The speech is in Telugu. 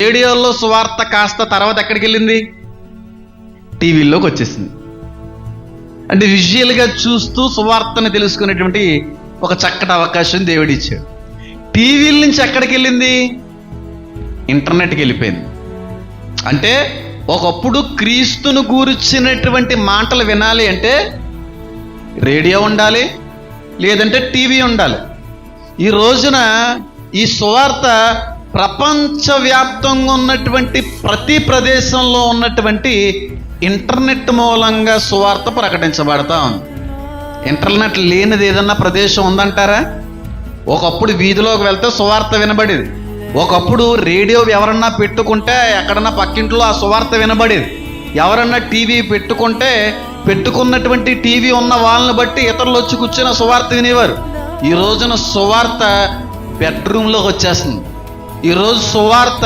రేడియోలో సువార్త కాస్త తర్వాత ఎక్కడికి వెళ్ళింది? టీవీల్లోకి వచ్చేసింది. అంటే విజువల్గా చూస్తూ సువార్తను తెలుసుకునేటువంటి ఒక చక్కటి అవకాశం దేవుడిచ్చాడు. టీవీల నుంచి ఎక్కడికి వెళ్ళింది? ఇంటర్నెట్కి వెళ్ళిపోయింది. అంటే ఒకప్పుడు క్రీస్తును గూర్చినటువంటి మాటలు వినాలి అంటే రేడియో ఉండాలి, లేదంటే టీవీ ఉండాలి. ఈ రోజున ఈ సువార్త ప్రపంచవ్యాప్తంగా ఉన్నటువంటి ప్రతి ప్రదేశంలో ఉన్నటువంటి ఇంటర్నెట్ మూలంగా సువార్త ప్రకటించబడతా ఉంది. ఇంటర్నెట్ లేనిది ఏదన్నా ప్రదేశం ఉందంటారా? ఒకప్పుడు వీధిలోకి వెళ్తే సువార్త వినబడేది. ఒకప్పుడు రేడియో ఎవరన్నా పెట్టుకుంటే ఎక్కడన్నా పక్కింట్లో ఆ సువార్త వినబడేది. ఎవరన్నా టీవీ పెట్టుకుంటే పెట్టుకున్నటువంటి టీవీ ఉన్న వాళ్ళని బట్టి ఇతరులు వచ్చి కూర్చొని సువార్త వినేవారు. ఈ రోజున సువార్త బెడ్రూమ్లోకి వచ్చేస్తుంది. ఈరోజు సువార్త